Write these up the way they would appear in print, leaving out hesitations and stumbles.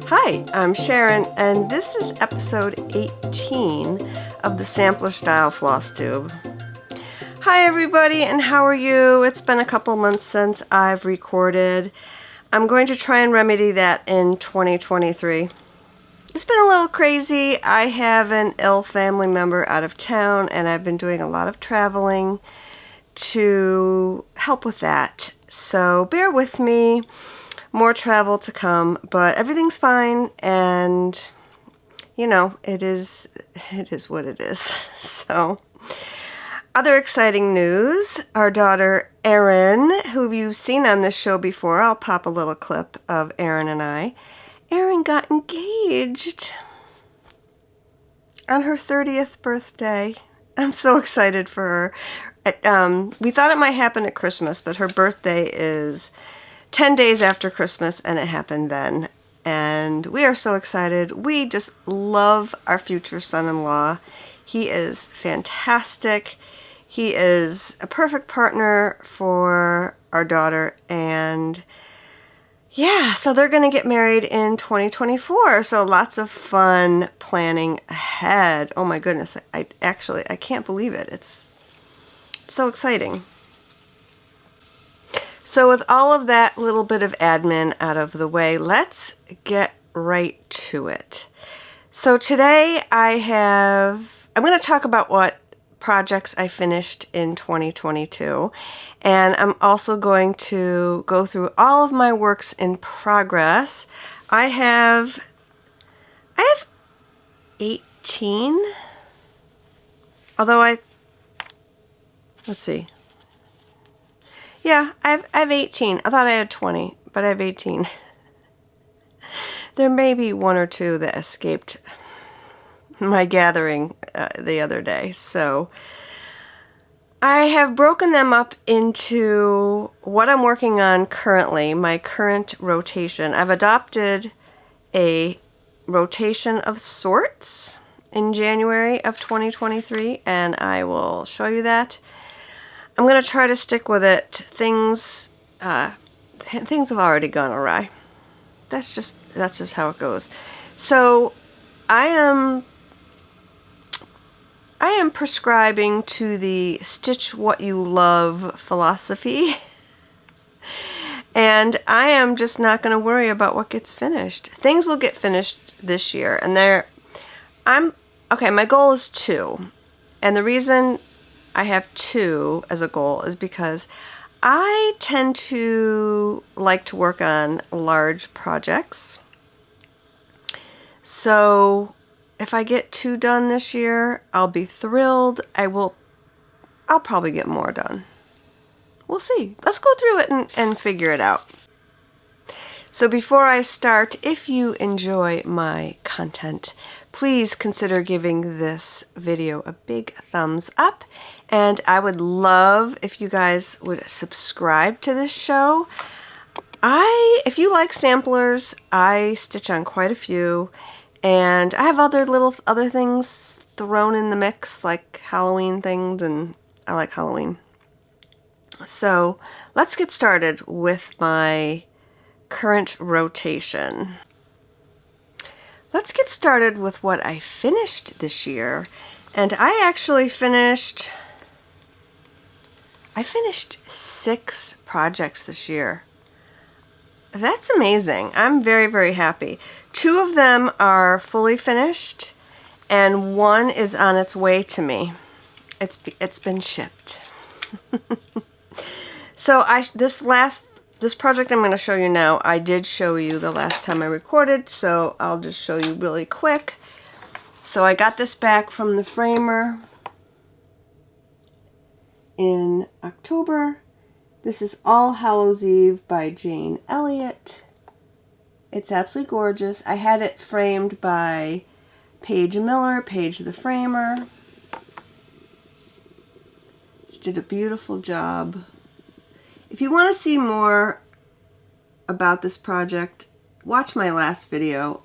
Hi, I'm Sharon, and this is episode 18 of the Sampler Style Floss Tube. Hi everybody, and how are you? It's been a couple months since I've recorded. I'm going to try and remedy that in 2023. It's been a little crazy. I have an ill family member out of town, and I've been doing a lot of traveling to help with that. So bear with me. More travel to come, but everything's fine, and you know, it is what it is. So other exciting news, our daughter Erin, who you've seen on this show before, I'll pop a little clip of Erin and I. Erin got engaged on her 30th birthday. I'm so excited for her. We thought it might happen at Christmas, but her birthday is 10 days after Christmas, and it happened then. And we are so excited. We just love our future son-in-law. He is fantastic. He is a perfect partner for our daughter. And yeah, so they're going to get married in 2024. So lots of fun planning ahead. Oh my goodness. I can't believe it. It's so exciting. So with all of that little bit of admin out of the way, let's get right to it. So today I'm going to talk about what projects I finished in 2022, and I'm also going to go through all of my works in progress. I have 18, although let's see. Yeah, I have 18. I thought I had 20, but I have 18. There may be one or two that escaped my gathering the other day. So I have broken them up into what I'm working on currently, my current rotation. I've adopted a rotation of sorts in January of 2023, and I will show you that. I'm going to try to stick with it. Things have already gone awry. That's just how it goes. So I am prescribing to the stitch what you love philosophy. And I am just not going to worry about what gets finished. Things will get finished this year, and my goal is 2. And the reason I have 2 as a goal is because I tend to like to work on large projects. So if I get 2 done this year, I'll be thrilled. I'll probably get more done. We'll see. Let's go through it and figure it out. So before I start, if you enjoy my content, please consider giving this video a big thumbs up. And I would love if you guys would subscribe to this show. If you like samplers, I stitch on quite a few. And I have other things thrown in the mix, like Halloween things, and I like Halloween. So let's get started with my current rotation. Let's get started with what I finished this year. And I actually finished 6 projects this year. That's amazing. I'm very, very happy. 2 of them are fully finished, and 1 is on its way to me. It's been shipped. So this project I'm going to show you now, I did show you the last time I recorded, so I'll just show you really quick. So I got this back from the framer in October. This is All Hallows Eve by Jane Elliot. It's absolutely gorgeous. I had it framed by Paige Miller, Paige the Framer. She did a beautiful job. If you want to see more about this project, watch my last video.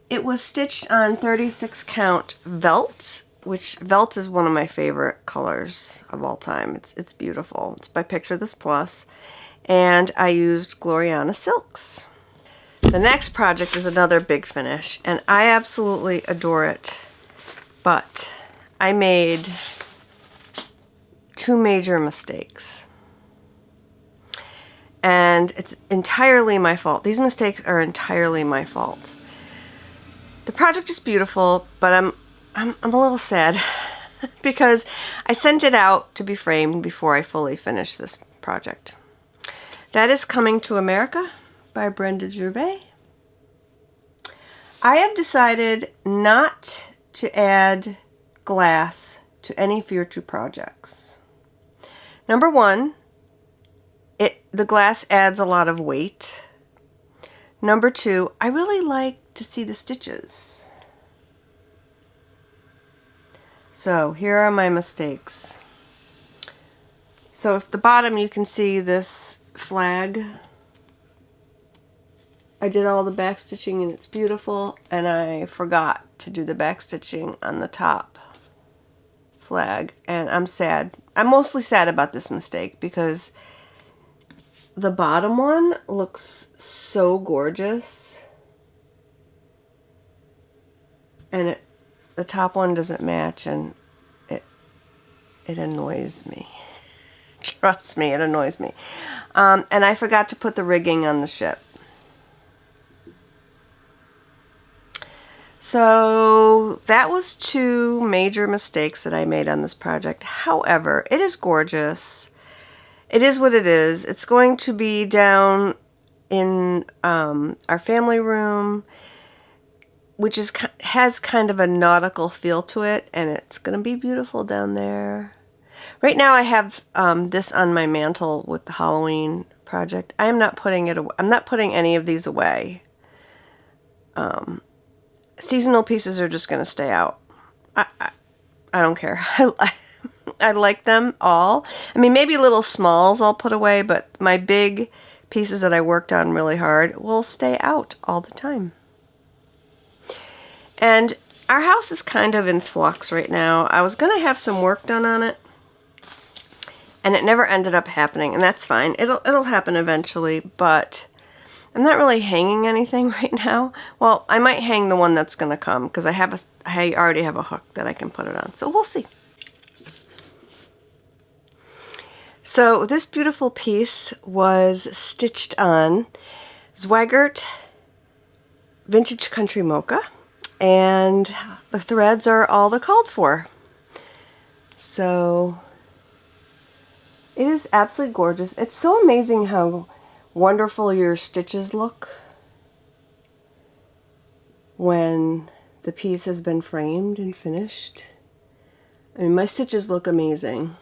It was stitched on 36 count Velt, which Velt is one of my favorite colors of all time. It's beautiful. It's by Picture This Plus, and I used Gloriana silks. The next project is another big finish, and I absolutely adore it, but I made 2 major mistakes. And it's entirely my fault. These mistakes are entirely my fault. The project is beautiful, but I'm a little sad because I sent it out to be framed before I fully finished this project. That is Coming to America by Brenda Gervais. I have decided not to add glass to any future projects. Number one, the glass adds a lot of weight. Number two, I really like to see the stitches. So here are my mistakes. So if the bottom, you can see this flag. I did all the back stitching and it's beautiful, and I forgot to do the back stitching on the top flag, and I'm sad. I'm mostly sad about this mistake because the bottom one looks so gorgeous, and the top one doesn't match, and it annoys me. Trust me, it annoys me. And I forgot to put the rigging on the ship. So that was 2 major mistakes that I made on this project. However, it is gorgeous. It is what it is. It's going to be down in our family room, which has kind of a nautical feel to it, and it's going to be beautiful down there. Right now I have this on my mantle with the Halloween project. I am not putting it away. I'm not putting any of these away. Seasonal pieces are just going to stay out. I don't care. I like them all. I mean, maybe little smalls I'll put away, but my big pieces that I worked on really hard will stay out all the time. And our house is kind of in flux right now. I was going to have some work done on it, and it never ended up happening, and that's fine. It'll happen eventually, but I'm not really hanging anything right now. Well, I might hang the one that's going to come because I already have a hook that I can put it on. So we'll see. So this beautiful piece was stitched on Zweigart Vintage Country Mocha, and the threads are all the called for. So it is absolutely gorgeous. It's so amazing how wonderful your stitches look when the piece has been framed and finished. I mean, my stitches look amazing.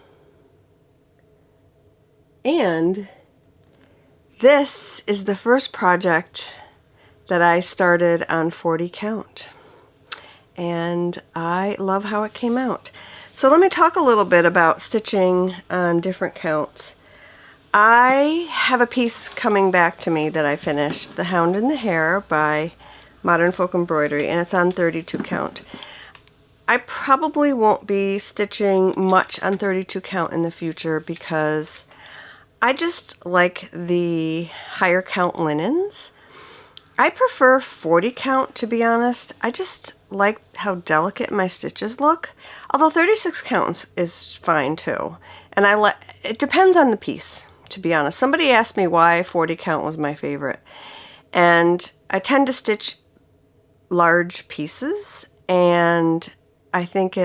And this is the first project that I started on 40 count, and I love how it came out. So let me talk a little bit about stitching on different counts. I have a piece coming back to me that I finished, The Hound and the Hare by Modern Folk Embroidery, and it's on 32 count. I probably won't be stitching much on 32 count in the future because I just like the higher count linens. I prefer 40 count, to be honest. I just like how delicate my stitches look. Although 36 count is fine too. And it depends on the piece, to be honest. Somebody asked me why 40 count was my favorite. And I tend to stitch large pieces, and I think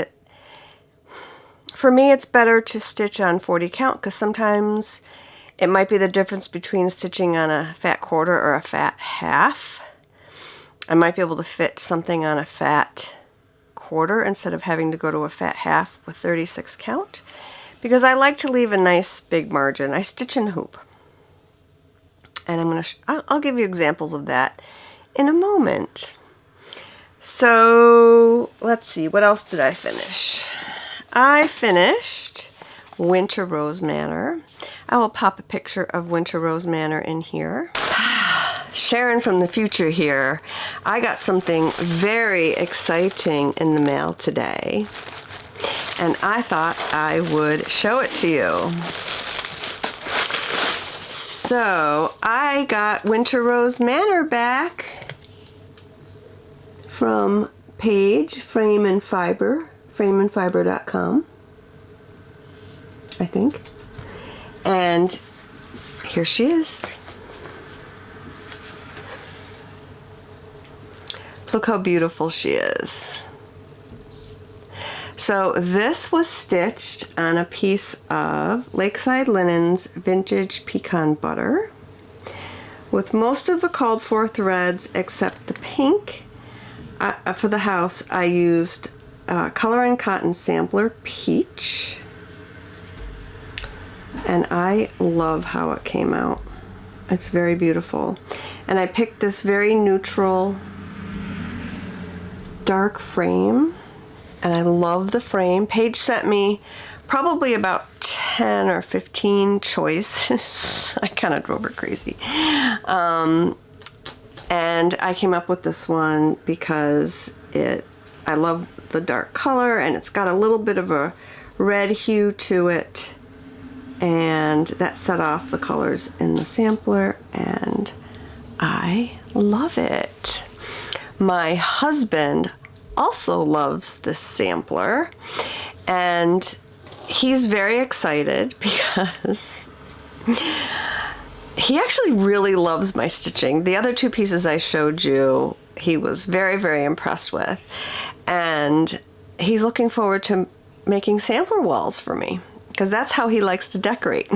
for me it's better to stitch on 40 count because sometimes it might be the difference between stitching on a fat quarter or a fat half. I might be able to fit something on a fat quarter instead of having to go to a fat half with 36 count, because I like to leave a nice big margin. I stitch in hoop, and I'll give you examples of that in a moment. So let's see, what else did I finish? I finished Winter Rose Manor. I will pop a picture of Winter Rose Manor in here. Sharon from the future here. I got something very exciting in the mail today, and I thought I would show it to you. So I got Winter Rose Manor back from Paige, Frame and Fiber, frameandfiber.com, I think. And here she is. Look how beautiful she is. So this was stitched on a piece of Lakeside Linens Vintage Pecan Butter with most of the called for threads except the pink. For the house, I used Color and Cotton Sampler Peach. And I love how it came out. It's very beautiful. And I picked this very neutral dark frame. And I love the frame. Paige sent me probably about 10 or 15 choices. I kind of drove her crazy. And I came up with this one because I love the dark color and it's got a little bit of a red hue to it. And that set off the colors in the sampler and I love it. My husband also loves this sampler and he's very excited because he actually really loves my stitching. The other two pieces I showed you, he was very, very impressed with, and he's looking forward to making sampler walls for me because that's how he likes to decorate.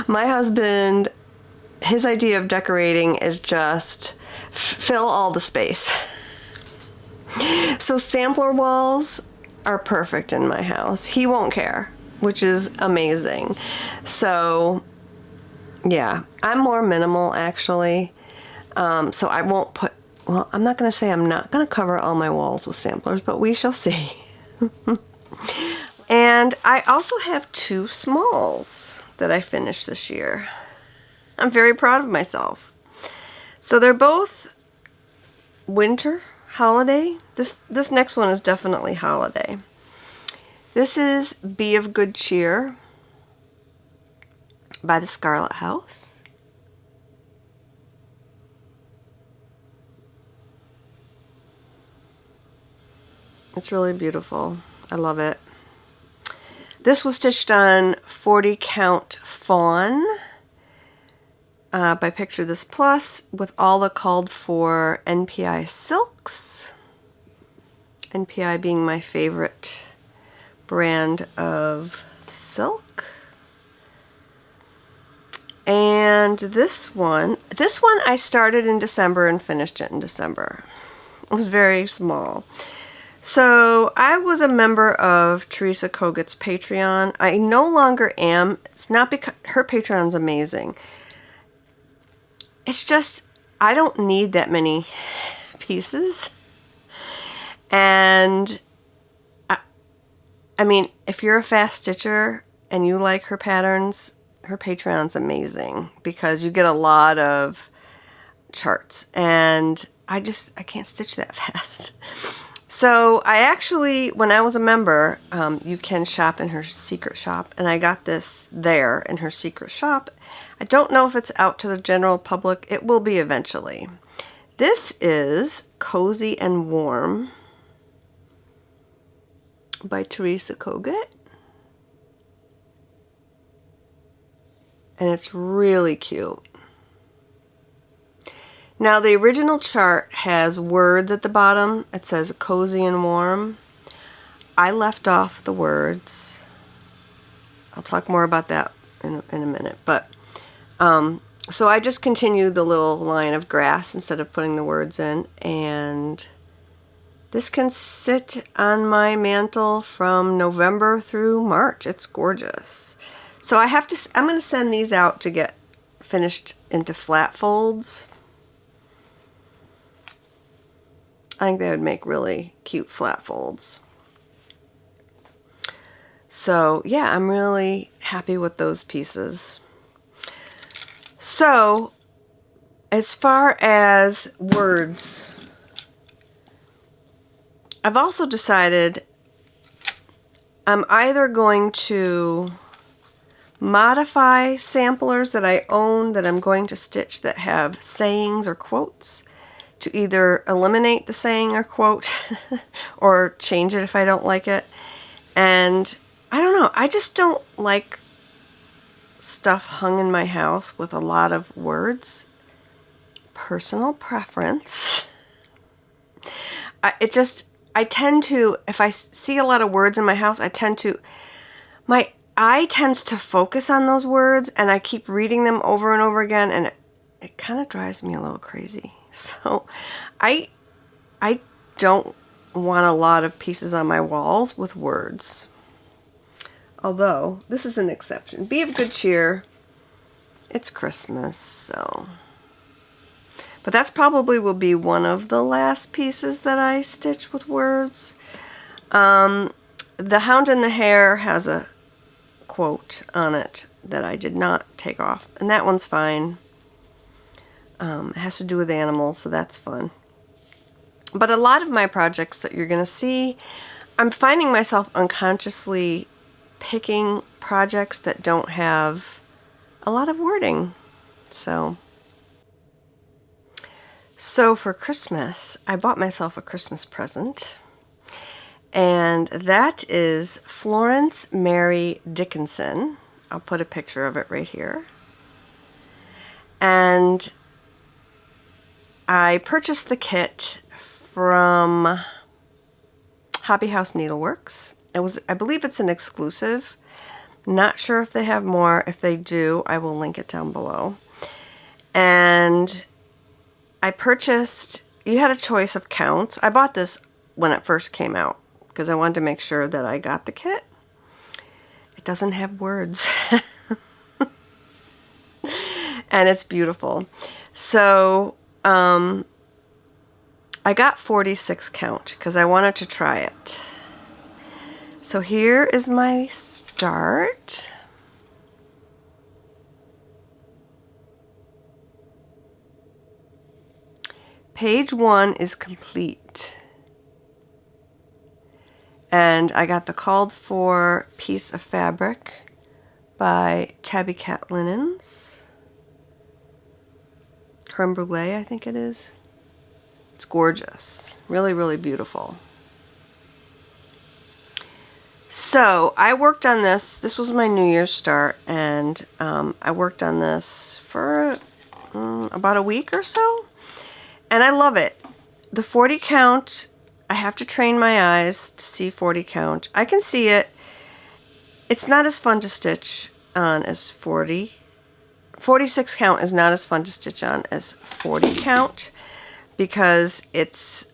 My husband, his idea of decorating is just fill all the space. So sampler walls are perfect in my house. He won't care, which is amazing. So yeah, I'm more minimal actually. So I won't put, well, I'm not going to say I'm not going to cover all my walls with samplers, but we shall see. And I also have 2 smalls that I finished this year. I'm very proud of myself. So they're both winter, holiday. This next one is definitely holiday. This is Be of Good Cheer by the Scarlett House. It's really beautiful. I love it. This was stitched on 40 count fawn by Picture This Plus with all the called for NPI silks. NPI being my favorite brand of silk. And this one I started in December and finished it in December. It was very small. So I was a member of Theresa Kogut's Patreon. I no longer am. It's not because her Patreon's amazing. It's just I don't need that many pieces. And I mean, if you're a fast stitcher and you like her patterns, her Patreon's amazing because you get a lot of charts and I can't stitch that fast. So I actually, when I was a member, you can shop in her secret shop, and I got this there in her secret shop. I don't know if it's out to the general public. It will be eventually. This is Cozy and Warm by Theresa Kogut. And it's really cute. Now the original chart has words at the bottom. It says cozy and warm. I left off the words. I'll talk more about that in a minute. But so I just continued the little line of grass instead of putting the words in. And this can sit on my mantle from November through March. It's gorgeous. So I'm going to send these out to get finished into flat folds. I think they would make really cute flat folds. So yeah, I'm really happy with those pieces. So as far as words, I've also decided I'm either going to modify samplers that I own that I'm going to stitch that have sayings or quotes to either eliminate the saying or quote or change it if I don't like it. And I don't know, I just don't like stuff hung in my house with a lot of words. Personal preference. I tend to, if I see a lot of words in my house, my eye tends to focus on those words and I keep reading them over and over again, and it kind of drives me a little crazy. So I don't want a lot of pieces on my walls with words. Although, this is an exception. Be of good cheer. It's Christmas, so. But that's probably will be one of the last pieces that I stitch with words. The Hound and the Hare has a quote on it that I did not take off. And that one's fine. It has to do with animals, so that's fun. But a lot of my projects that you're going to see, I'm finding myself unconsciously picking projects that don't have a lot of wording. So for Christmas, I bought myself a Christmas present, and that is Florence Mary Dickenson. I'll put a picture of it right here. And I purchased the kit from Hobby House Needleworks. I believe it's an exclusive. Not sure if they have more. If they do, I will link it down below. And I purchased, you had a choice of counts. I bought this when it first came out because I wanted to make sure that I got the kit. It doesn't have words. And it's beautiful. So I got 46 count because I wanted to try it. So here is my start. Page 1 is complete. And I got the called for piece of fabric by Tabby Cat Linens. Creme Brulee, I think it is. It's gorgeous. Really, really beautiful. So I worked on this. This was my New Year's start, and I worked on this for about a week or so, and I love it. The 40 count, I have to train my eyes to see 40 count. I can see it. It's not as fun to stitch on as 40. 46 count is not as fun to stitch on as 40 count because it's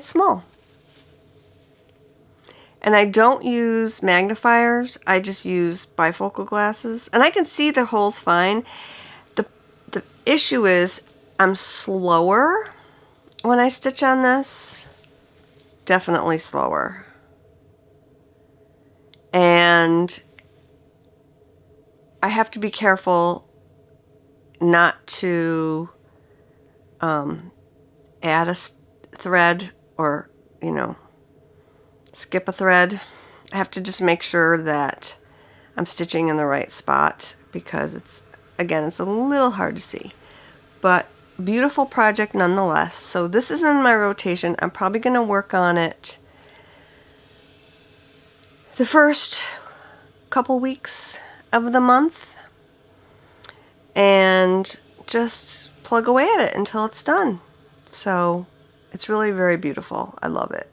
small. And I don't use magnifiers. I just use bifocal glasses. And I can see the holes fine. The issue is I'm slower when I stitch on this. Definitely slower. And I have to be careful not to add a thread or, skip a thread. I have to just make sure that I'm stitching in the right spot because it's a little hard to see. But beautiful project nonetheless. So this is in my rotation. I'm probably going to work on it the first couple weeks of the month and just plug away at it until it's done. So it's really very beautiful. I love it.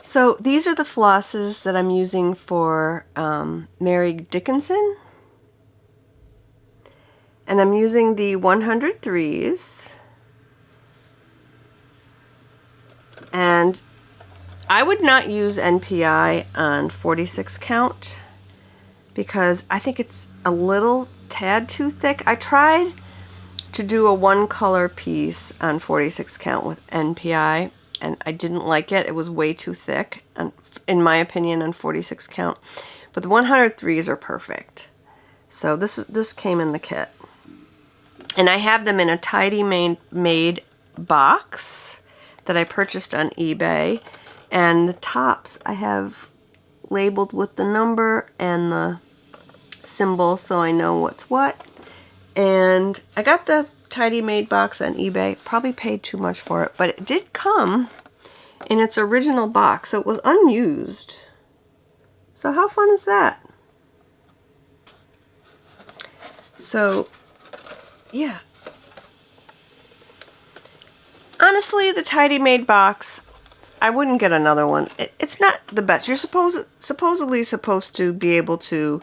So these are the flosses that I'm using for Mary Dickenson. And I'm using the 103s. And I would not use NPI on 46 count because I think it's a little tad too thick. I tried to do a one color piece on 46 count with NPI and I didn't like it. It was way too thick, in my opinion, on 46 count. But the 103s are perfect. So this came in the kit. And I have them in a tidy made box that I purchased on eBay. And the tops, I have labeled with the number and the symbol so I know what's what. And I got the Tidy Made box on eBay. Probably paid too much for it, but it did come in its original box, so it was unused. So how fun is that? So, yeah. Honestly, the Tidy Made box, I wouldn't get another one. It's not the best. You're supposedly supposed to be able to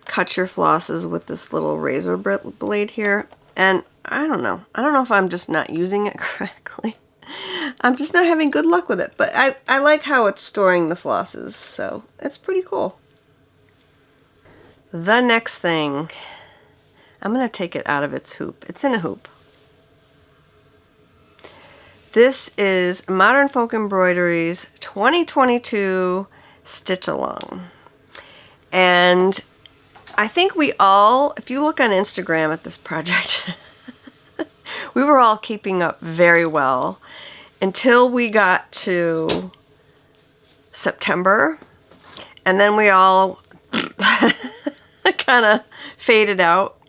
cut your flosses with this little razor blade here. And I don't know. I don't know if I'm just not using it correctly. I'm just not having good luck with it. But I like how it's storing the flosses. So it's pretty cool. The next thing. I'm going to take it out of its hoop. It's in a hoop. This is Modern Folk Embroideries 2022 Stitch Along. And I think we all, if you look on Instagram at this project, we were all keeping up very well until we got to September. And then we all kind of faded out.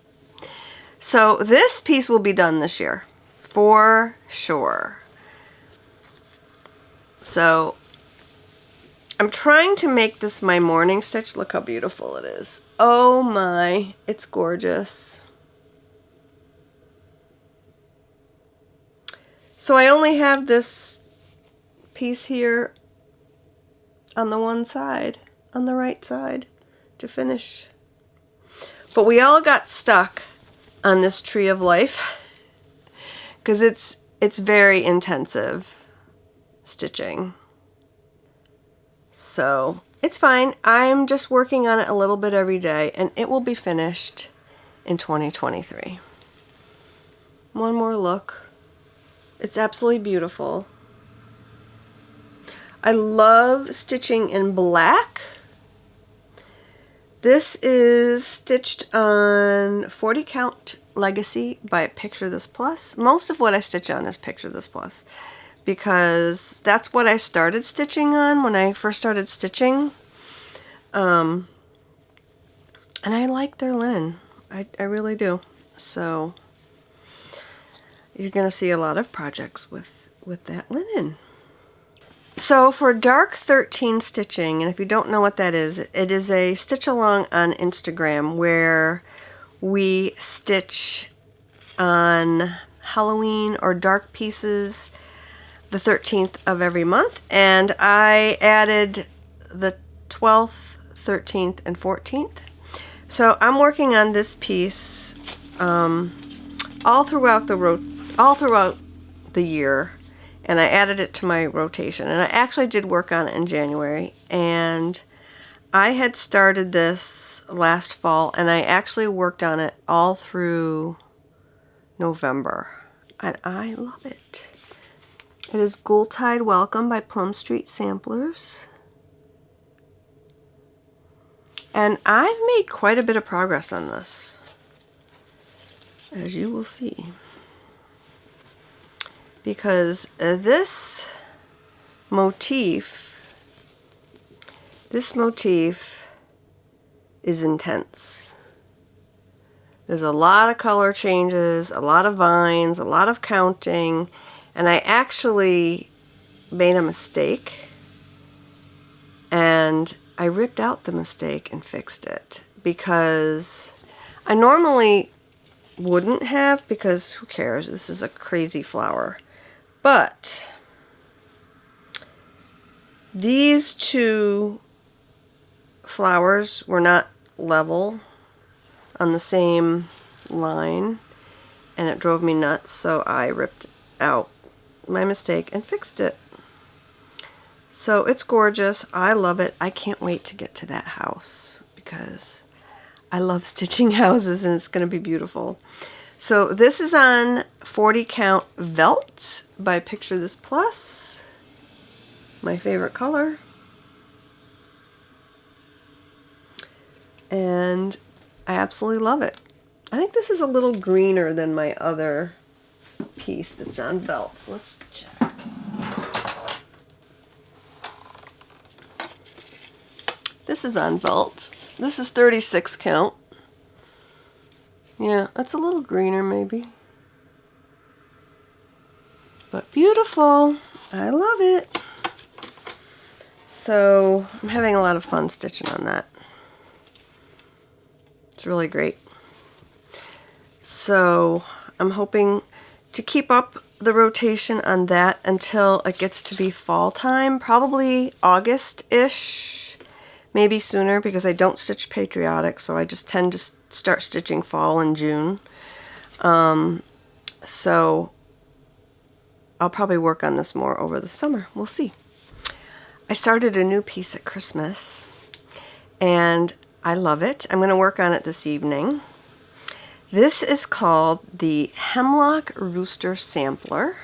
So this piece will be done this year, for sure. So I'm trying to make this my morning stitch. Look how beautiful it is. Oh my, it's gorgeous. So I only have this piece here on the one side, on the right side, to finish. But we all got stuck on this Tree of Life because it's very intensive stitching. So it's fine. I'm just working on it a little bit every day, and it will be finished in 2023. One more look. It's absolutely beautiful. I love stitching in black. This is stitched on 40 Count Legacy by Picture This Plus. Most of what I stitch on is Picture This Plus, because that's what I started stitching on when I first started stitching. And I like their linen. I really do. So you're going to see a lot of projects with that linen. So for Dark 13 stitching, and if you don't know what that is, it is a stitch along on Instagram where we stitch on Halloween or dark pieces the 13th of every month, and I added the 12th, 13th, and 14th. So I'm working on this piece all throughout the year, and I added it to my rotation. And I actually did work on it in January, and I had started this last fall, and I actually worked on it all through November, and I love it. It is Ghoultide Welcome by Plum Street Samplers. And I've made quite a bit of progress on this, as you will see. Because this motif is intense. There's a lot of color changes, a lot of vines, a lot of counting, and I actually made a mistake, and I ripped out the mistake and fixed it, because I normally wouldn't have, because who cares, this is a crazy flower. But these two flowers were not level on the same line, and it drove me nuts, so I ripped out my mistake and fixed it. So it's gorgeous. I love it. I can't wait to get to that house because I love stitching houses, and it's going to be beautiful. So this is on 40 Count Velt by Picture This Plus. My favorite color. And I absolutely love it. I think this is a little greener than my other piece that's on Velt. Let's check. this is on belt. This is 36 count. Yeah, that's a little greener maybe. But beautiful. I love it. So I'm having a lot of fun stitching on that. It's really great. So I'm hoping to keep up the rotation on that until it gets to be fall time, probably August-ish, maybe sooner, because I don't stitch patriotic, so I just tend to start stitching fall in June. So I'll probably work on this more over the summer. We'll see. I started a new piece at Christmas, and I love it. I'm going to work on it this evening. This is called the Hemlock Rooster Sampler.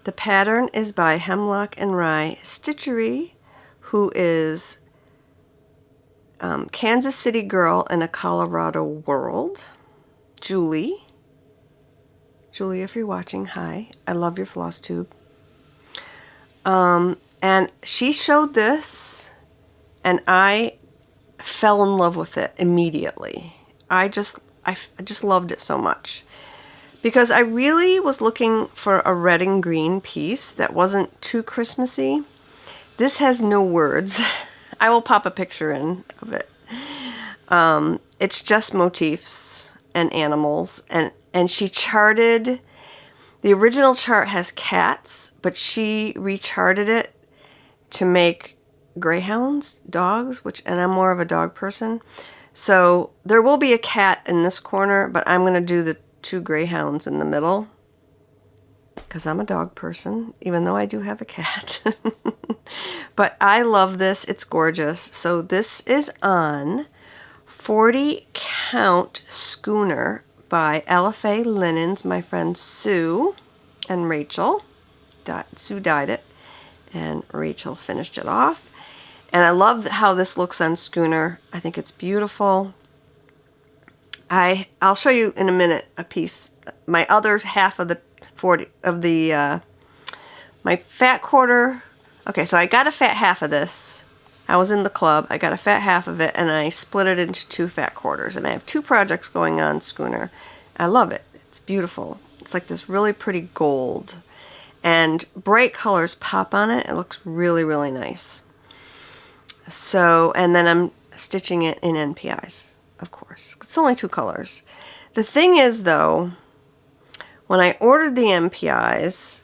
The pattern is by Hemlock and Rye Stitchery, who is Kansas City girl in a Colorado world. Julie, if you're watching, hi. I love your floss tube. And she showed this, and I fell in love with it immediately. I just loved it so much, because I really was looking for a red and green piece that wasn't too Christmassy. This has no words. I will pop a picture in of it. It's just motifs and animals, and she charted. The original chart has cats, but she recharted it to make greyhounds, dogs, and I'm more of a dog person. So there will be a cat in this corner, but I'm going to do the 2 greyhounds in the middle, because I'm a dog person, even though I do have a cat. But I love this. It's gorgeous. So this is on 40 count schooner by LFA Linens, my friend Sue and Rachel. Sue dyed it, and Rachel finished it off. And I love how this looks on schooner. I think it's beautiful. I'll show you in a minute a piece. My other half of the 40 of the my fat quarter. Okay, so I got a fat half of this. I was in the club. I got a fat half of it, and I split it into 2 fat quarters. And I have 2 projects going on schooner. I love it. It's beautiful. It's like this really pretty gold, and bright colors pop on it. It looks really, really nice. So, and then I'm stitching it in NPIs, of course. It's only 2 colors. The thing is, though, when I ordered the NPIs,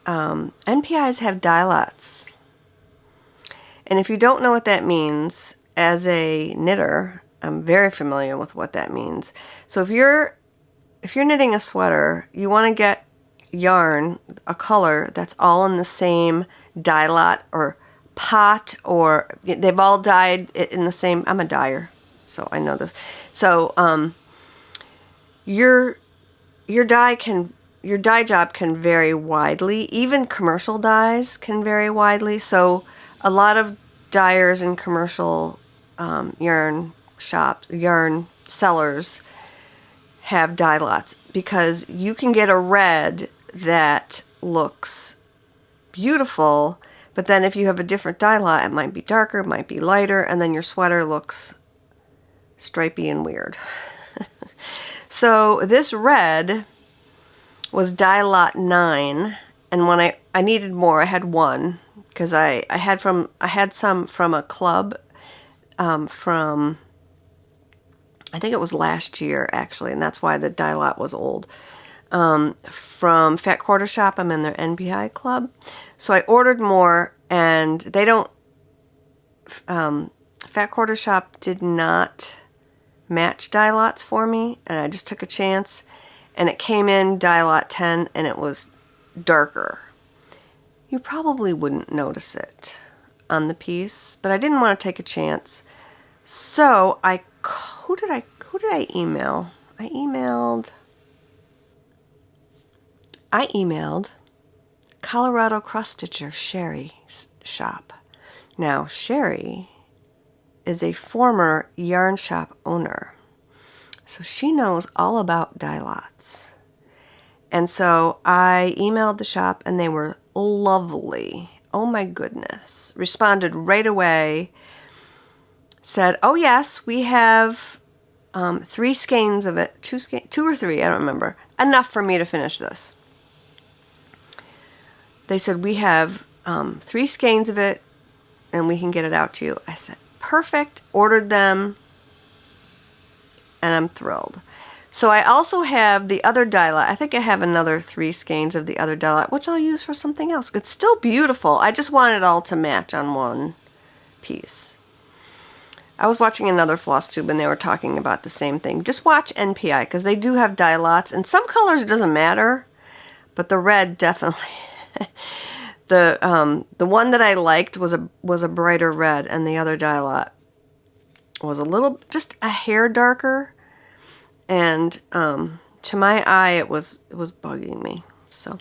NPIs have die lots. And if you don't know what that means, as a knitter, I'm very familiar with what that means. So if you're knitting a sweater, you want to get yarn, a color that's all in the same dye lot or pot, or they've all dyed it in the same. I'm a dyer, so I know this. So your dye job can vary widely. Even commercial dyes can vary widely. So a lot of dyers and commercial yarn sellers have dye lots, because you can get a red that looks beautiful, but then if you have a different dye lot, it might be darker, it might be lighter, and then your sweater looks stripy and weird. So this red was dye lot 9, and when I needed more, I had 1, because I had some from a club from, I think it was last year actually, and that's why the dye lot was old. From Fat Quarter Shop, I'm in their NPI club. So I ordered more, and they don't, Fat Quarter Shop did not match dye lots for me, and I just took a chance, and it came in dye lot 10, and it was darker. You probably wouldn't notice it on the piece, but I didn't want to take a chance. So who did I email? I emailed Colorado Cross Stitcher Sherry's shop. Now, Sherry is a former yarn shop owner, so she knows all about dye lots. And so I emailed the shop, and they were lovely. oh my goodness, responded right away, said, oh yes, we have 3 skeins of it, 2 or 3, I don't remember, enough for me to finish this. They said, we have 3 skeins of it and we can get it out to you. I said, perfect, ordered them, and I'm thrilled. So I also have the other die lot. I think I have another 3 skeins of the other die lot, which I'll use for something else. It's still beautiful. I just want it all to match on one piece. I was watching another floss tube and they were talking about the same thing. Just watch NPI because they do have die lots. And some colors it doesn't matter, but the red definitely. The one that I liked was a brighter red, and the other die lot was a little, just a hair darker. And to my eye, it was bugging me. So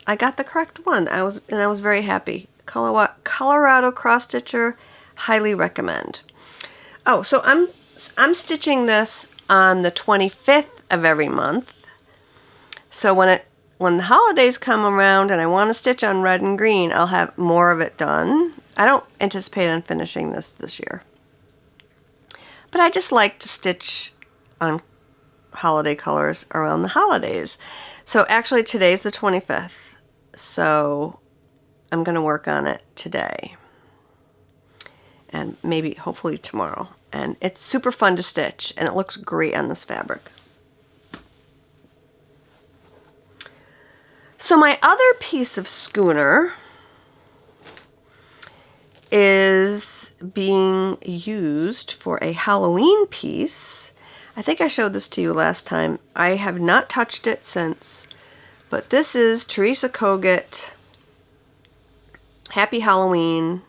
I got the correct one. I was very happy. Colorado cross stitcher, highly recommend. Oh, so I'm stitching this on the 25th of every month. So when the holidays come around and I want to stitch on red and green, I'll have more of it done. I don't anticipate on finishing this year. But I just like to stitch on holiday colors around the holidays. So actually today's the 25th. So I'm going to work on it today. And maybe hopefully tomorrow. And it's super fun to stitch and it looks great on this fabric. So my other piece of schooner is being used for a Halloween piece. I think I showed this to you last time. I have not touched it since, but this is Theresa Kogut, Happy Halloween,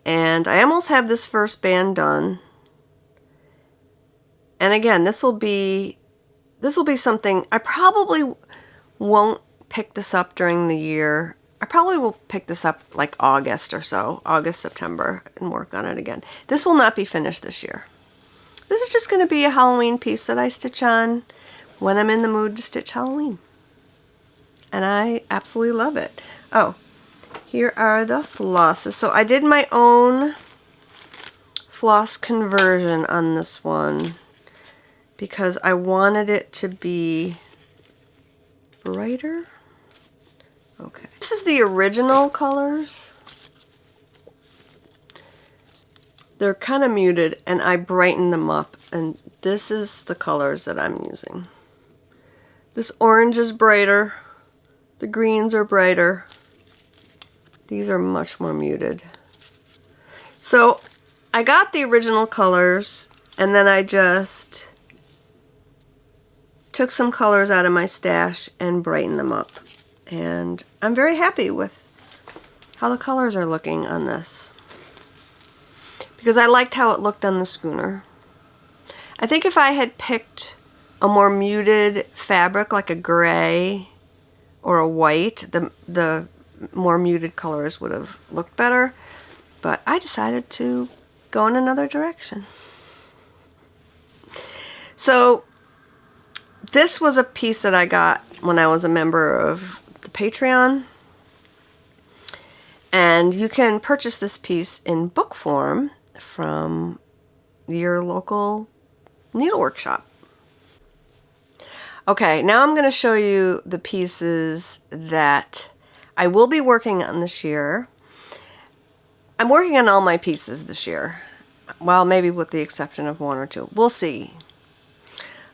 and I almost have this first band done. And again, this will be something I probably won't pick this up during the year. I probably will pick this up like August or so, August, September, and work on it again. This will not be finished this year. This is just going to be a Halloween piece that I stitch on when I'm in the mood to stitch Halloween. And I absolutely love it. Oh, here are the flosses. So I did my own floss conversion on this one because I wanted it to be brighter. Okay. This is the original colors. They're kind of muted and I brightened them up, and this is the colors that I'm using. This orange is brighter. The greens are brighter. These are much more muted. So I got the original colors and then I just took some colors out of my stash and brightened them up. And I'm very happy with how the colors are looking on this, because I liked how it looked on the schooner. I think if I had picked a more muted fabric like a gray or a white, the more muted colors would have looked better, but I decided to go in another direction. So this was a piece that I got when I was a member of the Patreon, and you can purchase this piece in book form from your local needlework shop. Okay, now I'm going to show you the pieces that I will be working on this year. I'm working on all my pieces this year, well, maybe with the exception of 1 or 2. We'll see.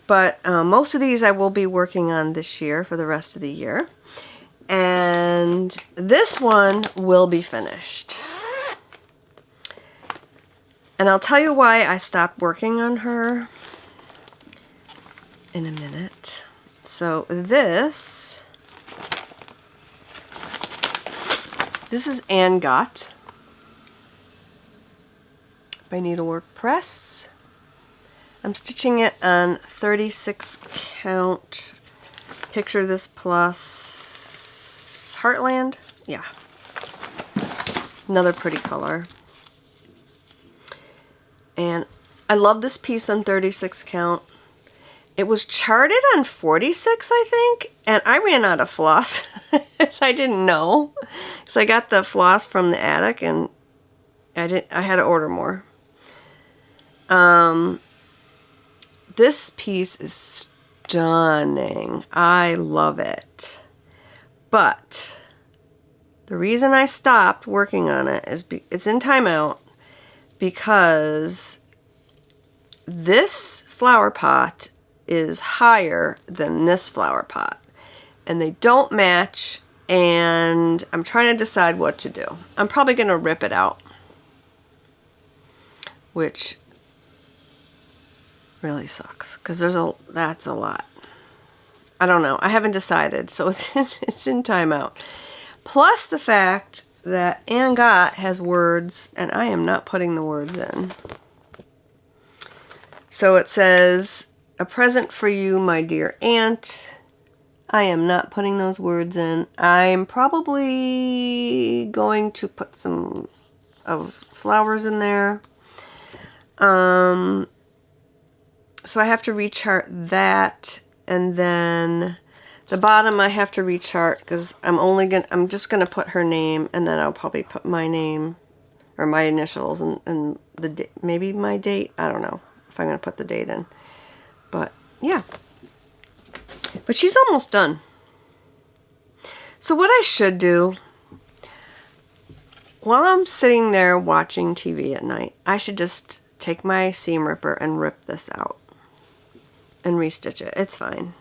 But most of these I will be working on this year for the rest of the year. And this one will be finished. And I'll tell you why I stopped working on her in a minute. So this is Gott by Needlework Press. I'm stitching it on 36 count. Picture this plus Heartland. Yeah. Another pretty color. And I love this piece on 36 count. It was charted on 46, I think, and I ran out of floss. because I didn't know. So I got the floss from the attic and I had to order more. This piece is stunning. I love it. But the reason I stopped working on it is it's in timeout because this flower pot is higher than this flower pot. And they don't match, and I'm trying to decide what to do. I'm probably going to rip it out, which really sucks because that's a lot. I don't know. I haven't decided, so it's in timeout. Plus the fact that Gott has words, and I am not putting the words in. So it says, "A present for you, my dear aunt." I am not putting those words in. I'm probably going to put some of flowers in there. So I have to rechart that, and then the bottom I have to rechart because I'm just gonna put her name, and then I'll probably put my name or my initials and maybe my date. I don't know if I'm gonna put the date in, but yeah. But she's almost done. So what I should do, while I'm sitting there watching TV at night, I should just take my seam ripper and rip this out and restitch it. It's fine.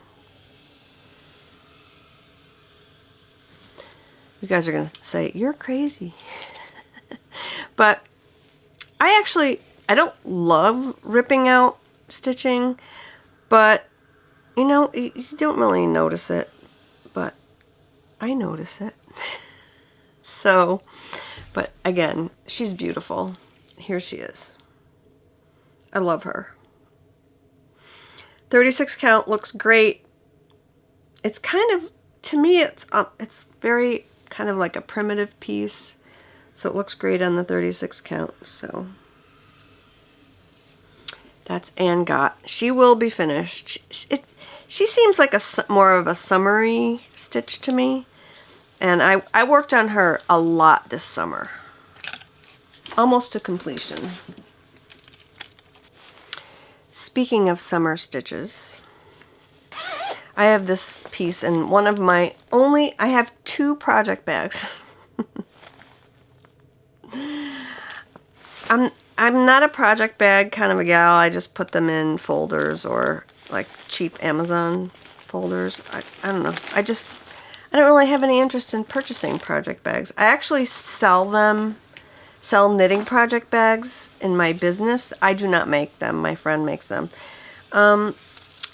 You guys are going to say, you're crazy. But I don't love ripping out stitching, but you know, you don't really notice it, but I notice it. So, but again, she's beautiful. Here she is. I love her. 36 count looks great. It's kind of, to me, it's very kind of like a primitive piece. So it looks great on the 36 count. So that's Gott. She will be finished. She seems like more of a summery stitch to me. And I worked on her a lot this summer. Almost to completion. Speaking of summer stitches, I have this piece and one of my I have 2 project bags. I'm not a project bag kind of a gal. I just put them in folders or like cheap Amazon folders. I don't know. I don't really have any interest in purchasing project bags. I actually sell knitting project bags in my business. I do not make them. My friend makes them. And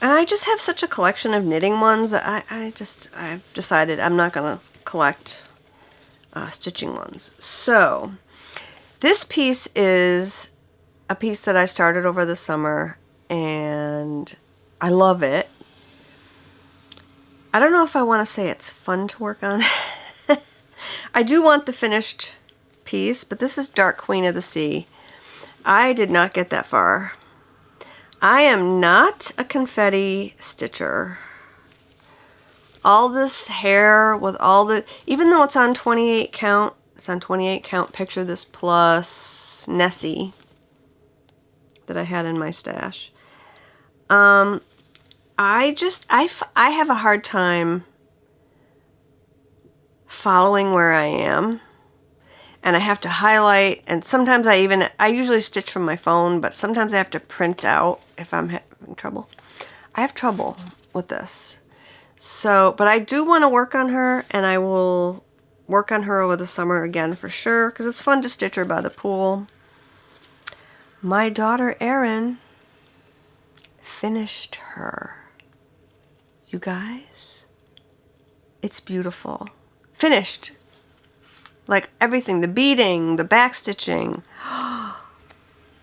I just have such a collection of knitting ones that I've decided I'm not going to collect stitching ones. So this piece is a piece that I started over the summer and I love it. I don't know if I want to say it's fun to work on. I do want the finished piece, but this is Dark Queen of the Sea. I did not get that far. I am not a confetti stitcher. All this hair with even though it's on 28 count, it's on 28 count. Picture this plus Nessie that I had in my stash. I have a hard time following where I am, and I have to highlight, and sometimes I usually stitch from my phone, but sometimes I have to print out if I'm having trouble. I have trouble with this. So, but I do want to work on her, and I will work on her over the summer again for sure, because it's fun to stitch her by the pool. My daughter Erin finished her. You guys, it's beautiful. Finished. Like everything, the beading, the back stitching.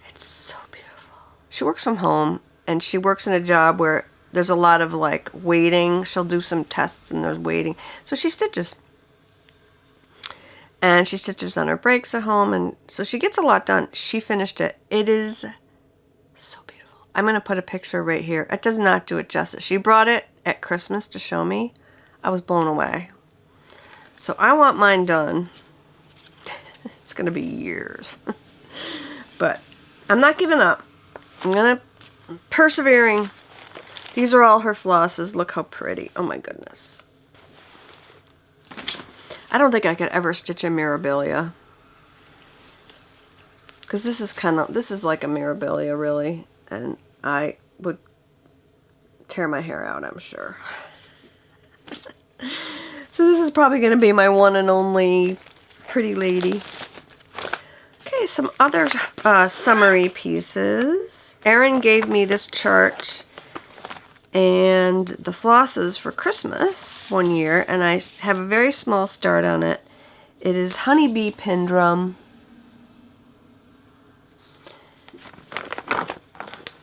It's so beautiful. She works from home and she works in a job where there's a lot of like waiting. She'll do some tests and there's waiting. So she stitches. And she stitches on her breaks at home, and so she gets a lot done. She finished it. It is so beautiful. I'm going to put a picture right here. It does not do it justice. She brought it at Christmas to show me. I was blown away. So I want mine done. It's going to be years. But I'm not giving up. I'm going to persevering. These are all her flosses. Look how pretty. Oh my goodness. I don't think I could ever stitch a Mirabilia. Because this is like a Mirabilia really. And I would tear my hair out, I'm sure. So this is probably going to be my one and only pretty lady. Okay, some other summary pieces. Erin gave me this chart and the flosses for Christmas one year, and I have a very small start on it. It is Honeybee Pindrum.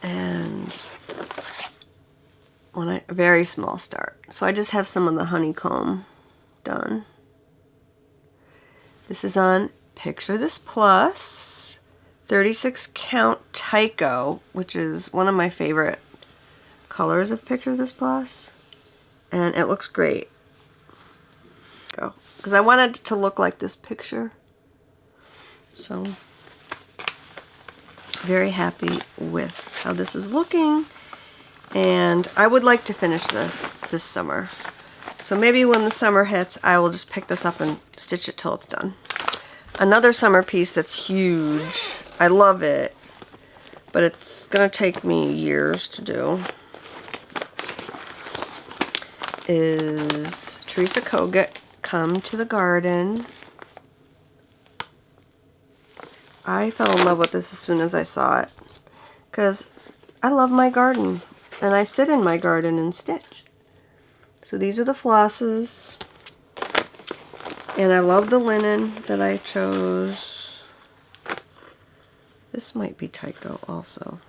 And a very small start. So I just have some of the honeycomb done. This is on Picture This Plus 36 count Tycho, which is one of my favorite colors of Picture This Plus, and it looks great. Go, because I wanted it to look like this picture. So very happy with how this is looking, and I would like to finish this summer. So maybe when the summer hits, I will just pick this up and stitch it till it's done. Another summer piece that's huge. I love it, but it's gonna take me years to do. Is Theresa Kogut, Come to the Garden. I fell in love with this as soon as I saw it, because I love my garden, and I sit in my garden and stitch. So these are the flosses, and I love the linen that I chose. This might be Tycho also.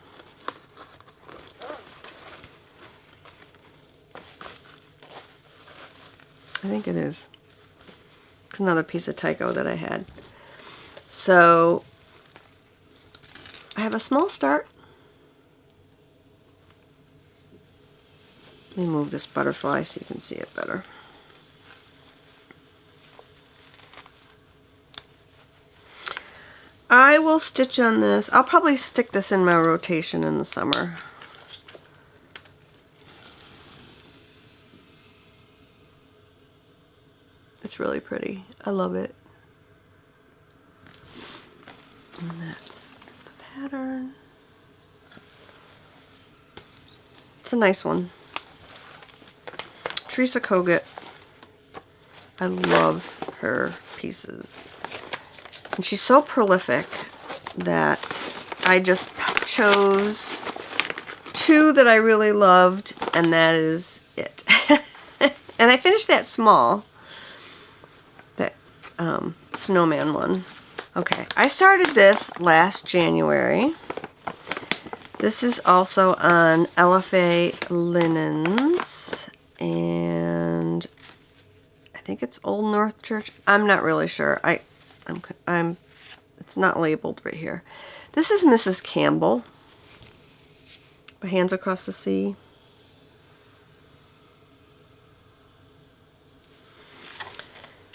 I think it is. It's another piece of Tycho that I had. So I have a small start. Let me move this butterfly so you can see it better. I will stitch on this. I'll probably stick this in my rotation in the summer. It's really pretty. I love it. And that's the pattern. It's a nice one. Theresa Kogut. I love her pieces. And she's so prolific that I just chose two that I really loved, and that is it. And I finished that small, that snowman one. Okay, I started this last January. This is also on LFA Linens, and I think it's Old North Church. I'm not really sure. It's not labeled right here. This is Mrs. Campbell by Hands Across the Sea.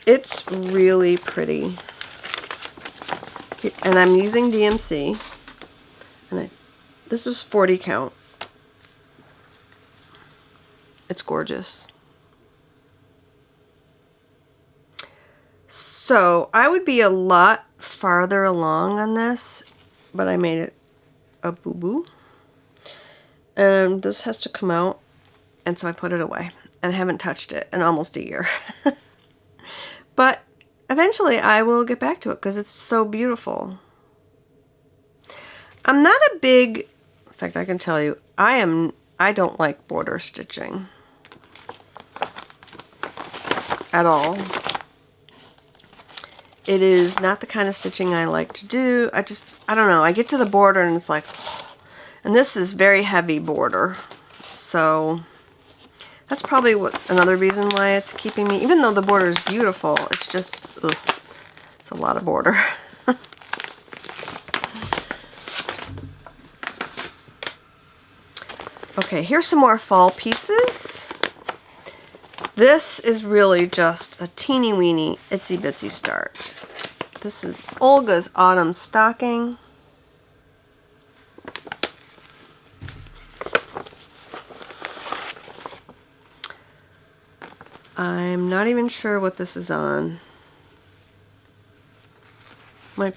It's really pretty. And I'm using DMC. And this was 40 count. It's gorgeous. So I would be a lot farther along on this, but I made it a boo-boo. And this has to come out, and so I put it away. And I haven't touched it in almost a year. But eventually I will get back to it because it's so beautiful. I'm not a big, in fact I can tell you, I don't like border stitching at all. It is not the kind of stitching I like to do. I don't know, I get to the border and it's like, and this is very heavy border. So that's probably another reason why it's keeping me, even though the border is beautiful, it's just, ugh, it's a lot of border. Okay, here's some more fall pieces. This is really just a teeny weeny itsy bitsy start. This is Olga's Autumn Stocking. I'm not even sure what this is on. I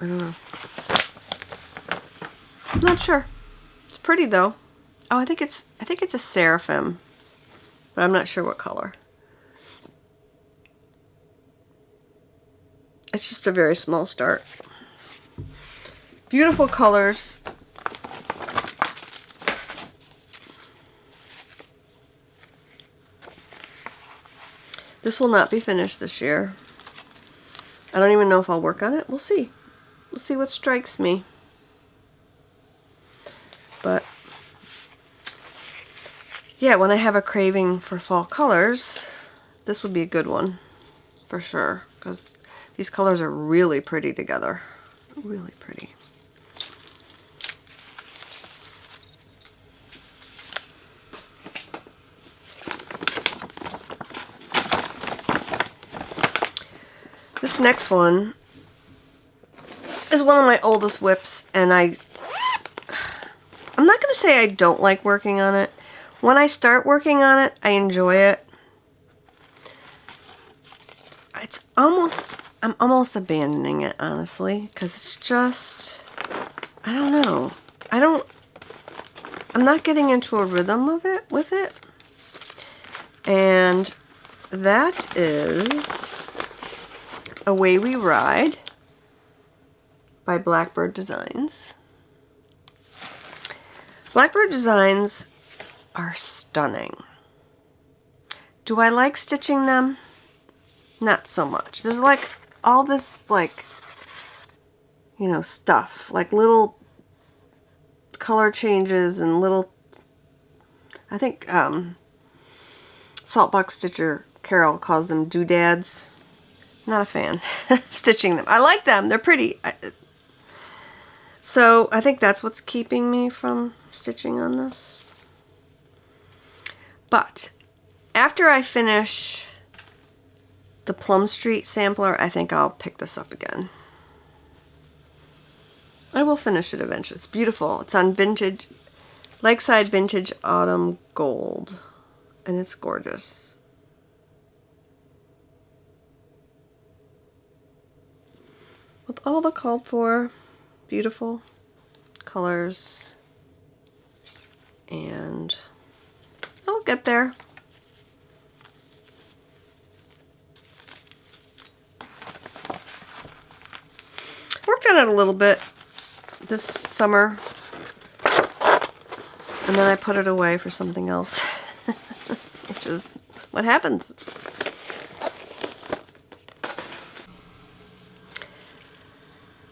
don't know. I'm not sure. It's pretty though. Oh, I think it's a seraphim, but I'm not sure what color. It's just a very small start. Beautiful colors. This will not be finished this year. I don't even know if I'll work on it. We'll see. We'll see what strikes me. But yeah, when I have a craving for fall colors, this would be a good one for sure, because these colors are really pretty together. Really pretty. This next one is one of my oldest WIPs, and I'm not going to say I don't like working on it. When I start working on it, I enjoy it. I'm almost abandoning it, honestly, because it's just, I don't know. I'm not getting into a rhythm of it with it. And that is Away We Ride by Blackbird Designs. Blackbird Designs are stunning. Do I like stitching them? Not so much. There's like all this like, you know, stuff, like little color changes and little, I think Saltbox Stitcher Carol calls them doodads. Not a fan of stitching them. I like them. They're pretty. So I think that's what's keeping me from stitching on this. But after I finish the Plum Street sampler, I think I'll pick this up again. I will finish it eventually. It's beautiful. It's on vintage, Lakeside Vintage Autumn Gold, and it's gorgeous. With all the called for beautiful colors, and I'll get there. Worked on it a little bit this summer, and then I put it away for something else, which is what happens.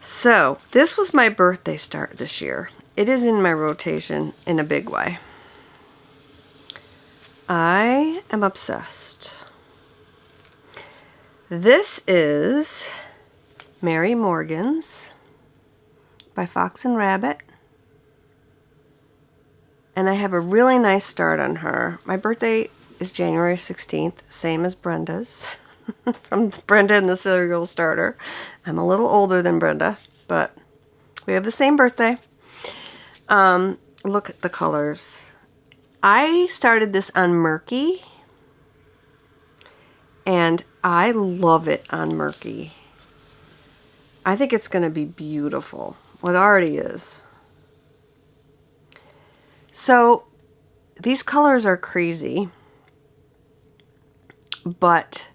So, this was my birthday start this year. It is in my rotation in a big way. I am obsessed. This is Mary Morgan's by Fox and Rabbit. And I have a really nice start on her. My birthday is January 16th, same as Brenda's. From Brenda and the Cereal Starter. I'm a little older than Brenda, but we have the same birthday. Look at the colors. I started this on Murky, and I love it on Murky. I think it's going to be beautiful. Well, it already is. So, these colors are crazy, but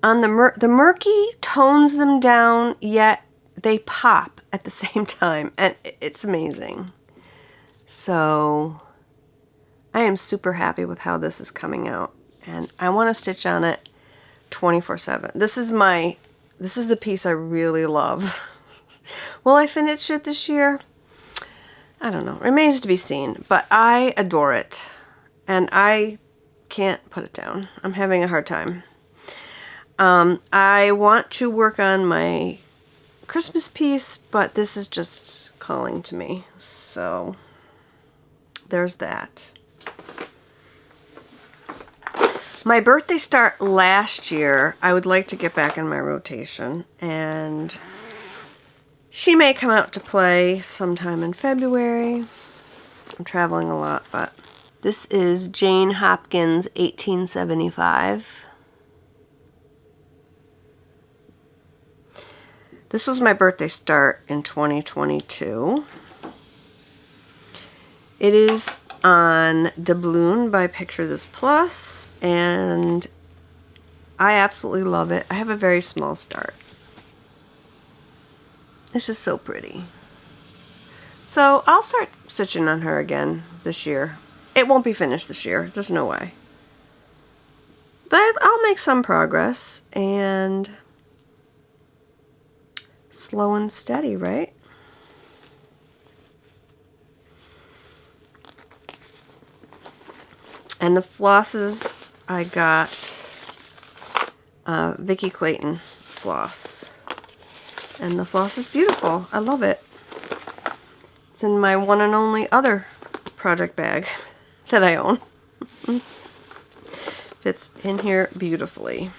on the Murky tones them down, yet they pop at the same time, and it's amazing. So, I am super happy with how this is coming out, and I want to stitch on it 24/7. This is the piece I really love. Will I finish it this year? I don't know. Remains to be seen, but I adore it, and I can't put it down. I'm having a hard time. I want to work on my Christmas piece, but this is just calling to me. So there's that. My birthday start last year, I would like to get back in my rotation, and she may come out to play sometime in February. I'm traveling a lot, but this is Jane Hopkins 1875. This was my birthday start in 2022. It is on Doubloon by Picture This Plus, and I absolutely love it. I have a very small start. It's just so pretty. So I'll start stitching on her again this year. It won't be finished this year. There's no way. But I'll make some progress, and slow and steady, right? And the flosses, I got Vicki Clayton floss. And the floss is beautiful. I love it. It's in my one and only other project bag that I own. Fits in here beautifully.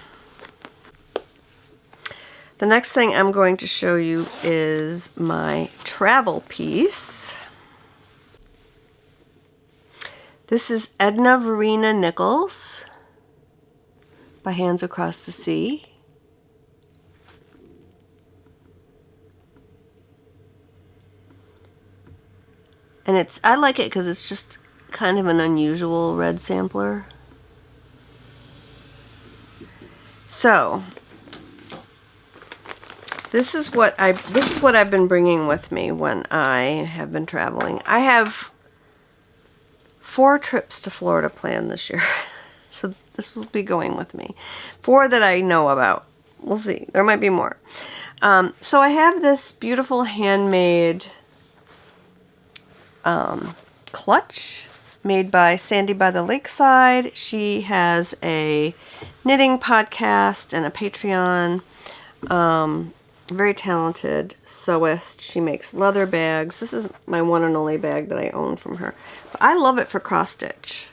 The next thing I'm going to show you is my travel piece. This is Edna Verena Nichols by Hands Across the Sea. And I like it because it's just kind of an unusual red sampler. So, this is what I've been bringing with me when I have been traveling. I have 4 trips to Florida planned this year. So this will be going with me. 4 that I know about. We'll see. There might be more. So I have this beautiful handmade clutch made by Sandy by the Lakeside. She has a knitting podcast and a Patreon. Very talented sewist. She makes leather bags. This is my one and only bag that I own from her. But I love it for cross stitch.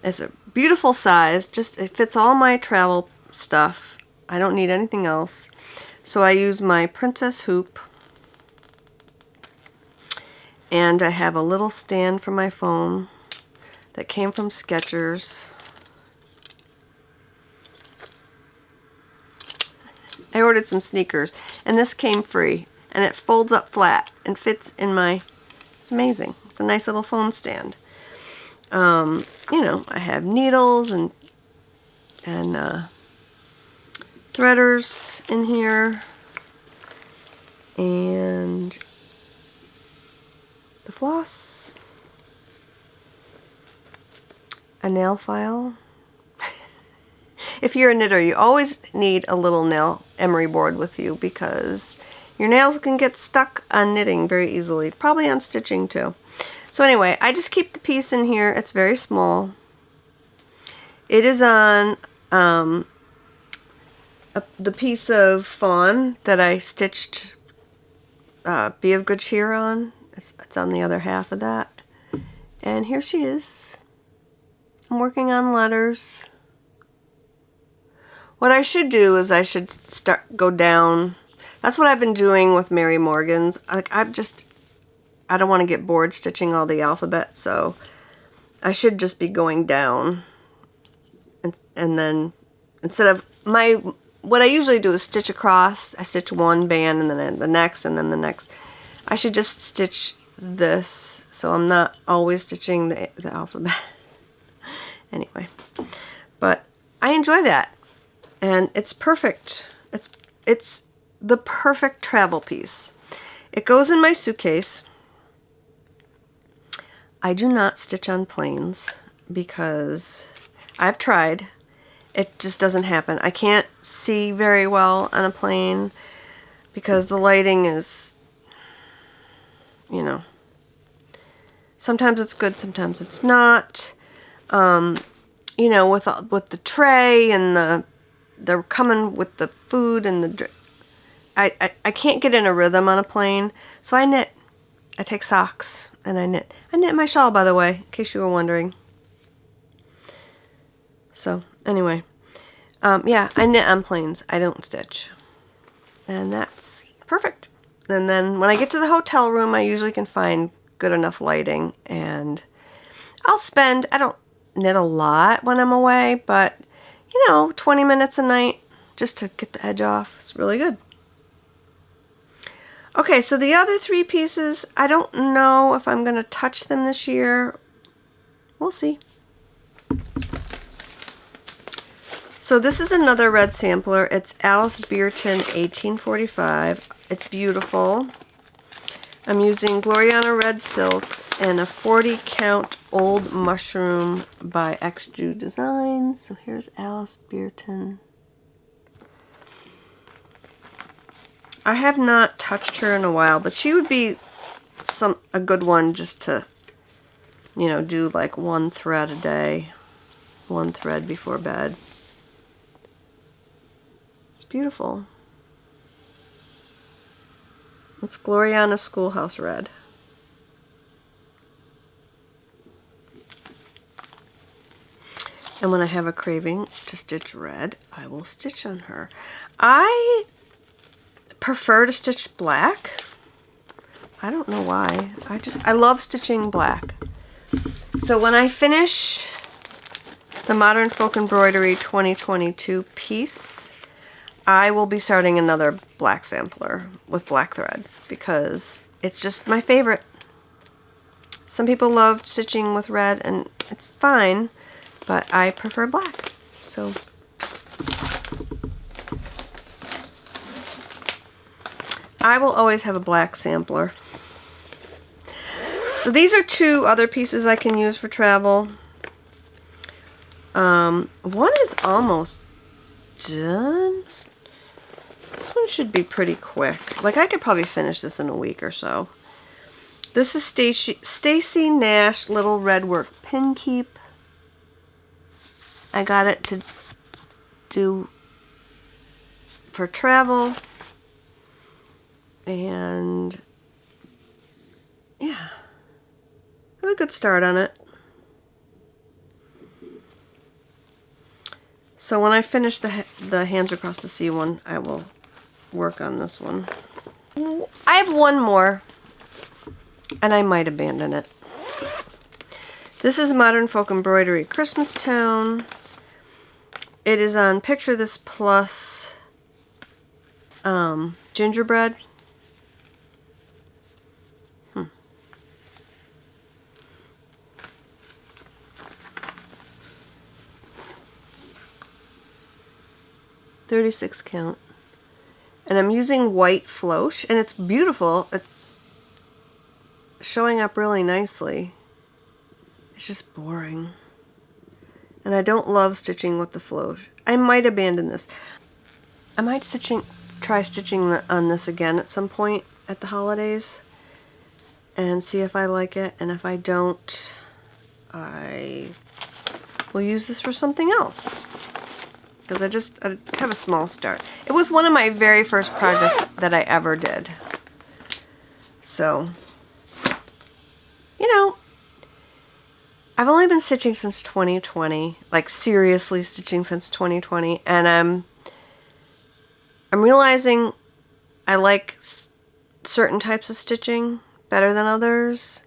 It's a beautiful size. It fits all my travel stuff. I don't need anything else. So I use my princess hoop. And I have a little stand for my phone that came from Skechers. I ordered some sneakers, and this came free, and it folds up flat and fits in my, it's amazing. It's a nice little phone stand. You know, I have needles and threaders in here, and the floss, a nail file. If you're a knitter, you always need a little nail emery board with you because your nails can get stuck on knitting very easily. Probably on stitching too. So anyway, I just keep the piece in here. It's very small. It is on the piece of fawn that I stitched Be of Good Cheer on. It's on the other half of that. And here she is. I'm working on letters. What I should do is I should go down. That's what I've been doing with Mary Morgan's. I don't want to get bored stitching all the alphabet, so I should just be going down. And then instead of what I usually do is stitch across. I stitch one band and then the next and then the next. I should just stitch this so I'm not always stitching the alphabet. Anyway, but I enjoy that. And it's perfect. It's the perfect travel piece. It goes in my suitcase. I do not stitch on planes because I've tried. It just doesn't happen. I can't see very well on a plane because the lighting is, you know, sometimes it's good, sometimes it's not. You know, with the tray and they're coming with the food and I can't get in a rhythm on a plane, so I knit. I take socks and I knit. I knit my shawl, by the way, in case you were wondering. So Anyway, yeah, I knit on planes. I don't stitch. And that's perfect. And then when I get to the hotel room, I usually can find good enough lighting. And I don't knit a lot when I'm away, but, 20 minutes a night just to get the edge off. It's really good. Okay, so the other 3 pieces, I don't know if I'm going to touch them this year. We'll see. So this is another red sampler. It's Alice Beerton 1845. It's beautiful. I'm using Gloriana red silks and a 40 count old mushroom by XJew Designs. So here's Alice Beerton. I have not touched her in a while, but she would be a good one just to, do like 1 thread a day, 1 thread before bed. It's beautiful. It's Gloriana Schoolhouse Red. And when I have a craving to stitch red, I will stitch on her. I prefer to stitch black. I don't know why. I love stitching black. So when I finish the Modern Folk Embroidery 2022 piece, I will be starting another black sampler with black thread because it's just my favorite. Some people love stitching with red and it's fine, but I prefer black. So I will always have a black sampler. So these are 2 other pieces I can use for travel. One is almost done. This one should be pretty quick. Like I could probably finish this in a week or so. This is Stacy Nash Little Red Work Pin Keep. I got it to do for travel. And yeah, I have a good start on it. So when I finish the Hands Across the Sea one, I will work on this one. I have one more, and I might abandon it. This is Modern Folk Embroidery Christmas Town. It is on Picture This Plus gingerbread. 36 count. And I'm using white floche, and it's beautiful. It's showing up really nicely. It's just boring. And I don't love stitching with the floche. I might abandon this. I might try stitching on this again at some point at the holidays and see if I like it. And if I don't, I will use this for something else. Because I have a small start. It was one of my very first projects that I ever did. So, I've only been stitching since 2020. Like, seriously stitching since 2020. And I'm realizing I like certain types of stitching better than others.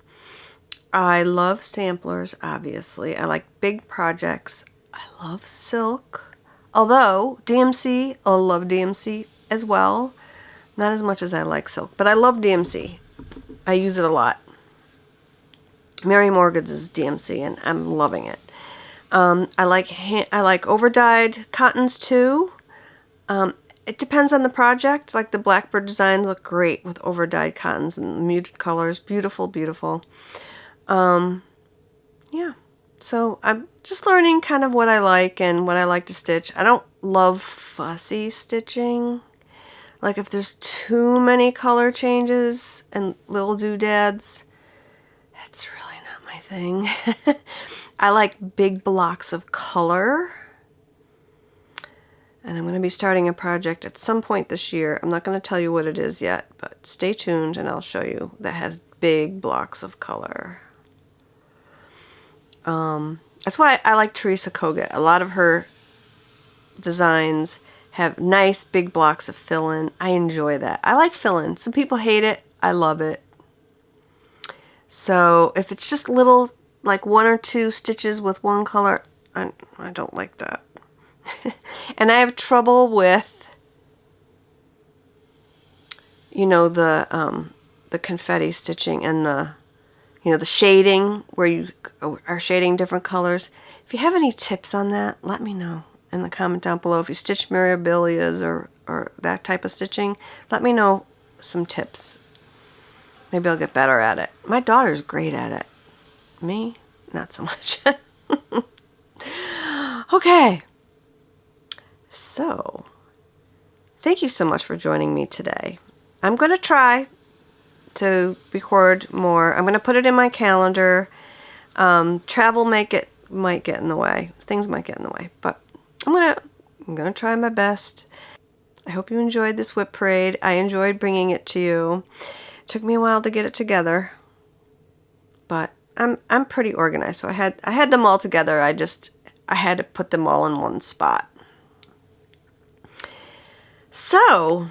I love samplers, obviously. I like big projects. I love silk. Although, DMC, I love DMC as well. Not as much as I like silk, but I love DMC. I use it a lot. Mary Morgan's is DMC, and I'm loving it. I like over-dyed cottons too. It depends on the project. Like the Blackbird designs look great with over-dyed cottons and muted colors. Beautiful, beautiful. Yeah. So I'm just learning kind of what I like and what I like to stitch. I don't love fussy stitching. Like if there's too many color changes and little doodads, it's really not my thing. I like big blocks of color. And I'm going to be starting a project at some point this year. I'm not going to tell you what it is yet, but stay tuned and I'll show you. That has big blocks of color. That's why I like Theresa Kogut. A lot of her designs have nice big blocks of fill-in. I enjoy that. I like fill-in. Some people hate it. I love it. So if it's just little, like 1 or 2 stitches with one color, I don't like that. And I have trouble with, you know, the confetti stitching and the, you know, the shading where you are shading different colors. If you have any tips on that, let me know in the comment down below. If you stitch mirabilias or that type of stitching, let me know some tips. Maybe I'll get better at it. My daughter's great at it. Me, not so much. Okay. So, thank you so much for joining me today. I'm going to try to record more. I'm going to put it in my calendar. Travel might get in the way. Things might get in the way, but I'm gonna try my best. I hope you enjoyed this WIP parade. I enjoyed bringing it to you. It took me a while to get it together, but I'm pretty organized. So I had them all together. I had to put them all in one spot. So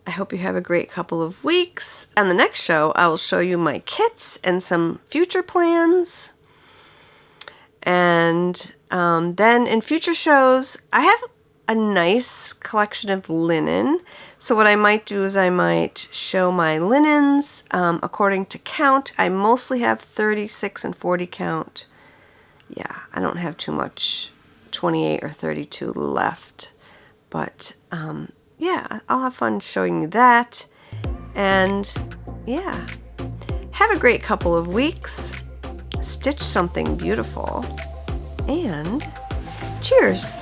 I hope you have a great couple of weeks. On the next show, I will show you my kits and some future plans. And then in future shows, I have a nice collection of linen. So what I might do is I might show my linens according to count. I mostly have 36 and 40 count. Yeah, I don't have too much 28 or 32 left. But yeah, I'll have fun showing you that. And yeah, have a great couple of weeks. Stitch something beautiful. And cheers!